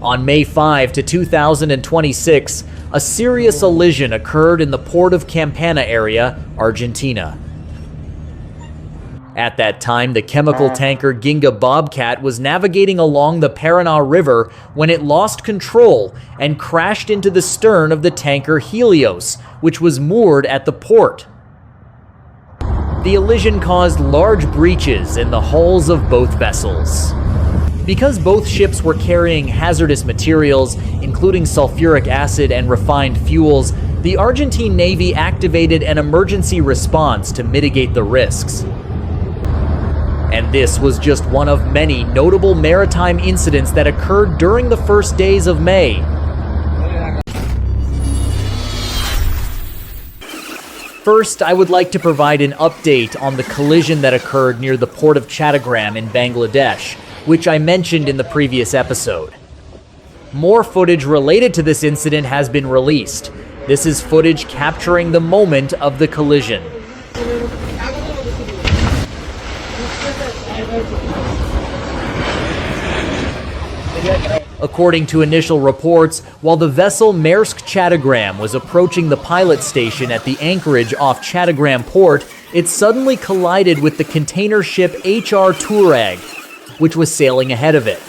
On May 5 to 2026, a serious collision occurred in the port of Campana area, Argentina. At that time, the chemical tanker Ginga Bobcat was navigating along the Paraná River when it lost control and crashed into the stern of the tanker Helios, which was moored at the port. The collision caused large breaches in the hulls of both vessels. Because both ships were carrying hazardous materials, including sulfuric acid and refined fuels, the Argentine Navy activated an emergency response to mitigate the risks. And this was just one of many notable maritime incidents that occurred during the first days of May. First, I would like to provide an update on the collision that occurred near the port of Chattogram in Bangladesh, which I mentioned in the previous episode. More footage related to this incident has been released. This is footage capturing the moment of the collision. According to initial reports, while the vessel Maersk Chattogram was approaching the pilot station at the anchorage off Chattogram port, it suddenly collided with the container ship HR Turag, which was sailing ahead of it.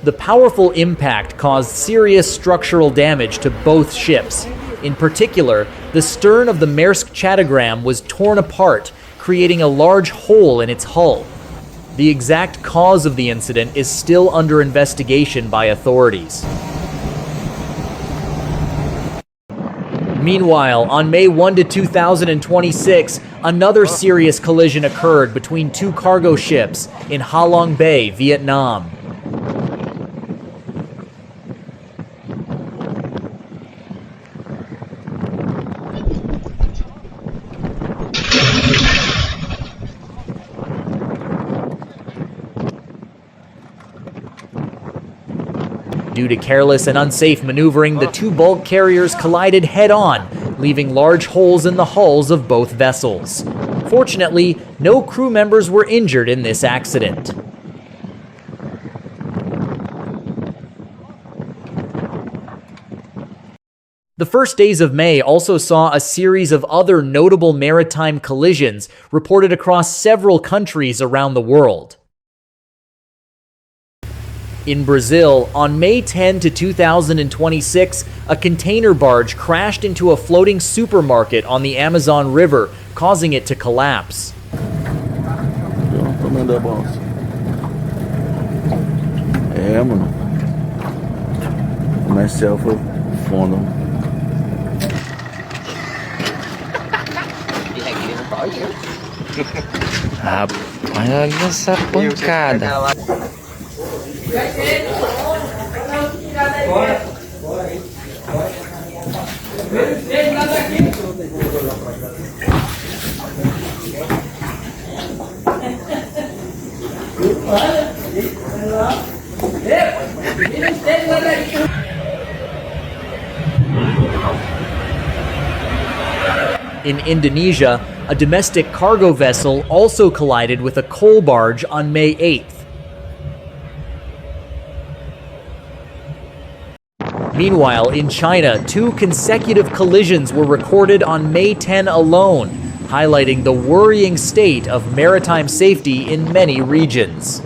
The powerful impact caused serious structural damage to both ships. In particular, the stern of the Maersk Chattogram was torn apart, creating a large hole in its hull. The exact cause of the incident is still under investigation by authorities. Meanwhile, on May 1 to 2026, another serious collision occurred between two cargo ships in Ha Long Bay, Vietnam. Due to careless and unsafe maneuvering, the two bulk carriers collided head-on, leaving large holes in the hulls of both vessels. Fortunately, no crew members were injured in this accident. The first days of May also saw a series of other notable maritime collisions reported across several countries around the world. In Brazil, on May 10 to 2026, a container barge crashed into a floating supermarket on the Amazon River, causing it to collapse. Olha essa pancada. In Indonesia, a domestic cargo vessel also collided with a coal barge on May 8th. Meanwhile, in China, two consecutive collisions were recorded on May 10 alone, highlighting the worrying state of maritime safety in many regions.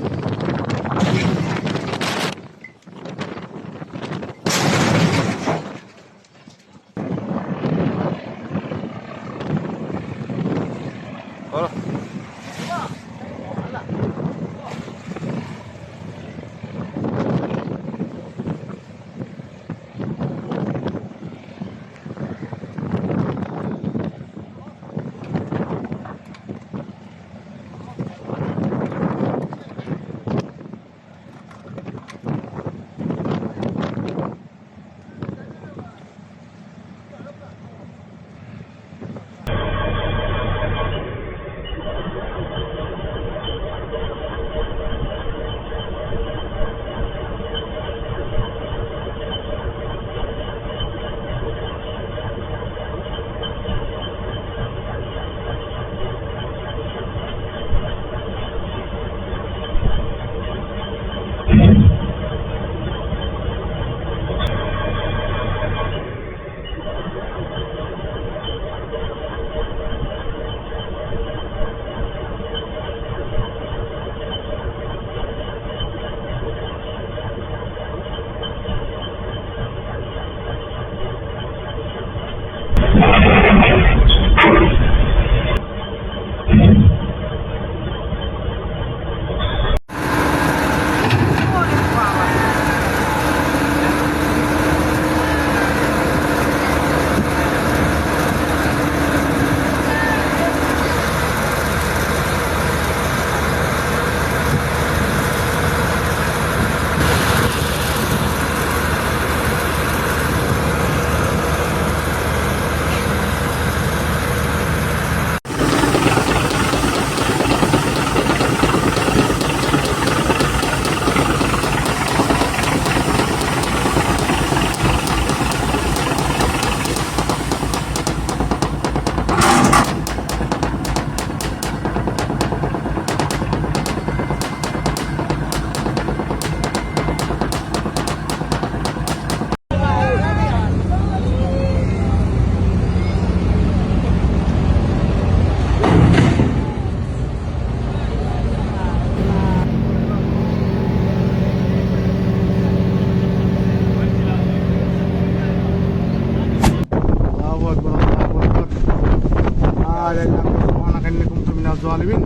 zalimin.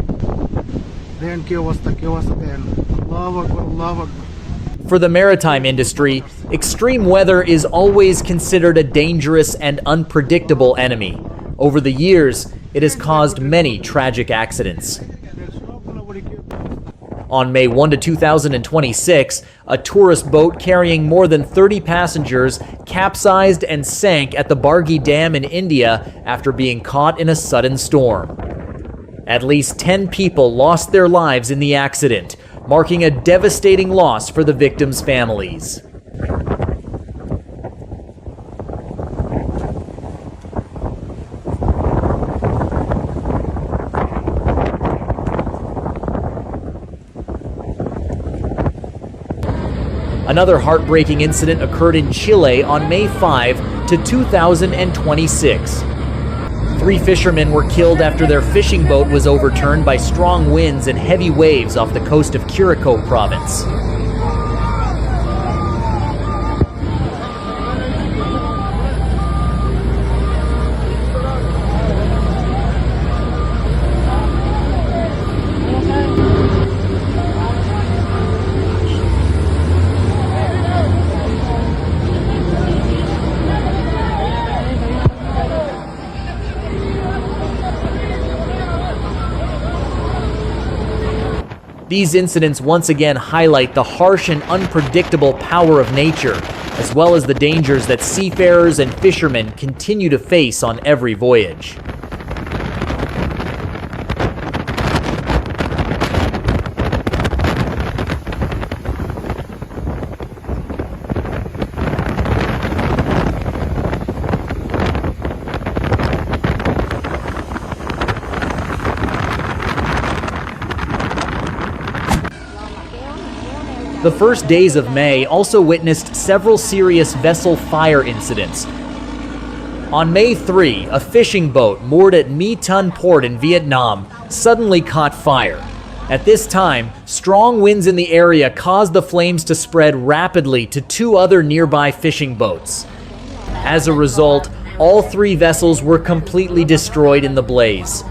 Then kiwasta then. Allahu Akbar, Allahu Akbar. For the maritime industry, extreme weather is always considered a dangerous and unpredictable enemy. Over the years, it has caused many tragic accidents. On May 1 to 2026, a tourist boat carrying more than 30 passengers capsized and sank at the Bargi Dam in India after being caught in a sudden storm. At least 10 people lost their lives in the accident, marking a devastating loss for the victims' families. Another heartbreaking incident occurred in Chile on May 5 to 2026. 3 fishermen were killed after their fishing boat was overturned by strong winds and heavy waves off the coast of Curacao province. These incidents once again highlight the harsh and unpredictable power of nature, as well as the dangers that seafarers and fishermen continue to face on every voyage. The first days of May also witnessed several serious vessel fire incidents. On May 3, a fishing boat moored at My Tun port in Vietnam suddenly caught fire. At this time, strong winds in the area caused the flames to spread rapidly to 2 other nearby fishing boats. As a result, all 3 vessels were completely destroyed in the blaze.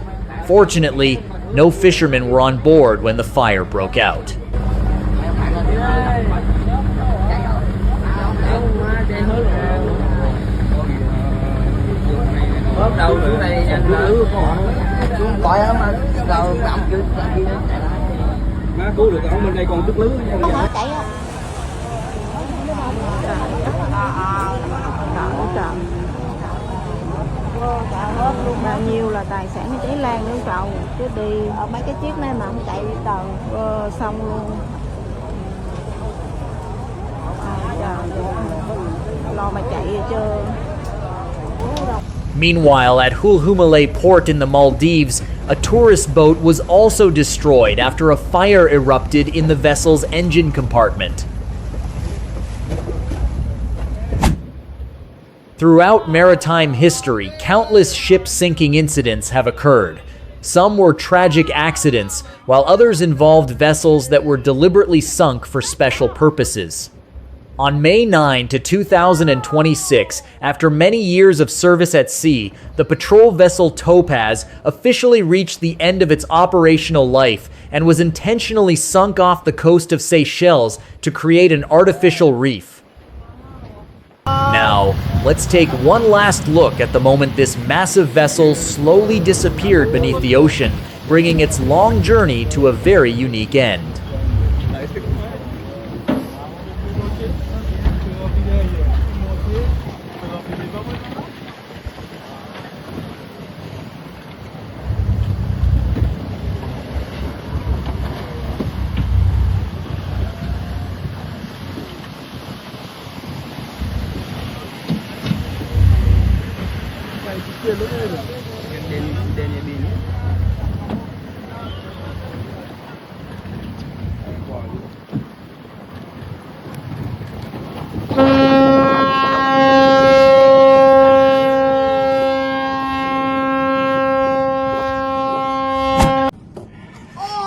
Fortunately, no fishermen were on board when the fire broke out. Bao nhiêu là tài sản cháy lan nữa cậu, chứ đi ở mấy cái chiếc này mà không chạy đi tàu xong luôn. Lo mà chạy chứ. Meanwhile, at Hulhumalay port in the Maldives, a tourist boat was also destroyed after a fire erupted in the vessel's engine compartment. Throughout maritime history, countless ship-sinking incidents have occurred. Some were tragic accidents, while others involved vessels that were deliberately sunk for special purposes. On May 9 to 2026, after many years of service at sea, the patrol vessel Topaz officially reached the end of its operational life and was intentionally sunk off the coast of Seychelles to create an artificial reef. Now, let's take one last look at the moment this massive vessel slowly disappeared beneath the ocean, bringing its long journey to a very unique end.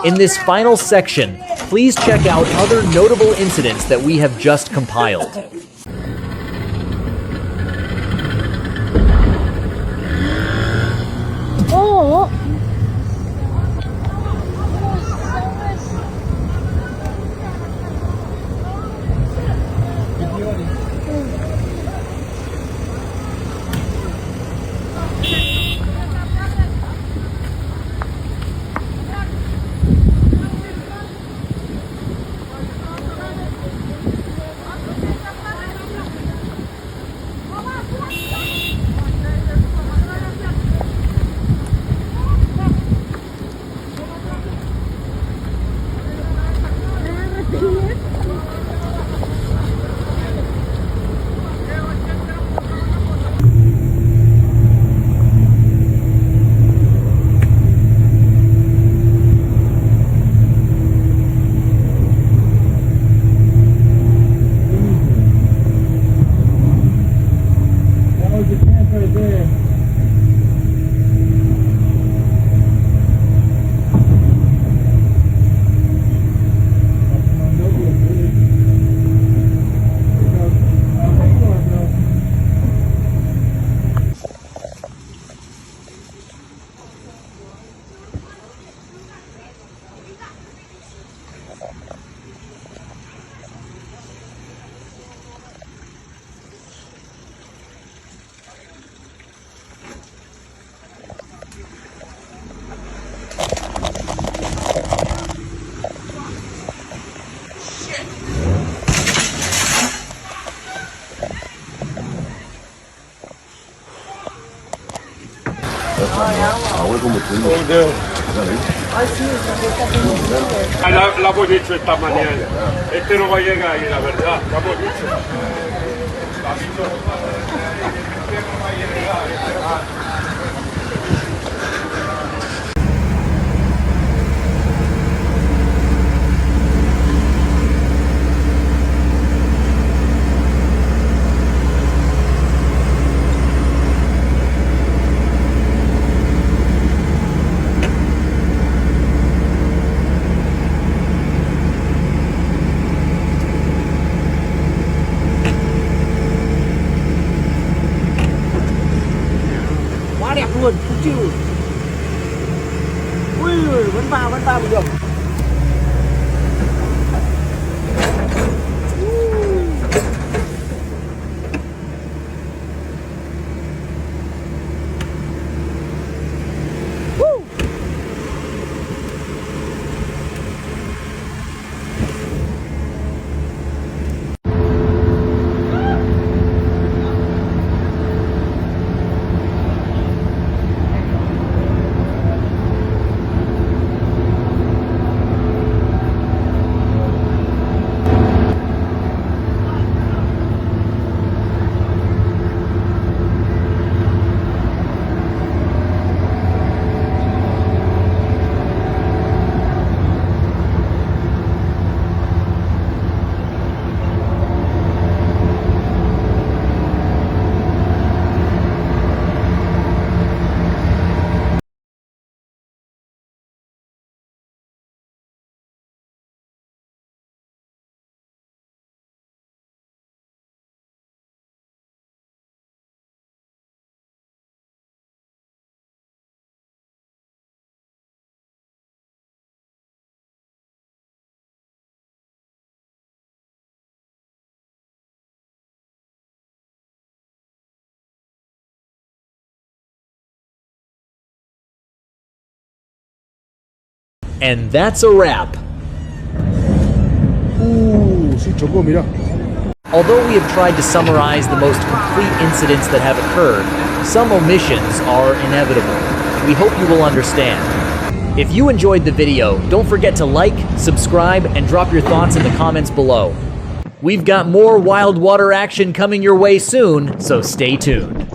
In this final section, please check out other notable incidents that we have just compiled. La hemos dicho esta mañana. Este no va a llegar ahí, la verdad. La hemos dicho. Quá đẹp luôn, không chịu. Ui, vẫn vào được. And that's a wrap. Sí, chocó, mira. Although we have tried to summarize the most complete incidents that have occurred, some omissions are inevitable. We hope you will understand. If you enjoyed the video, don't forget to like, subscribe, and drop your thoughts in the comments below. We've got more wild water action coming your way soon, so stay tuned.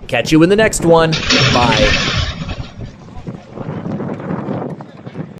Catch you in the next one. Bye.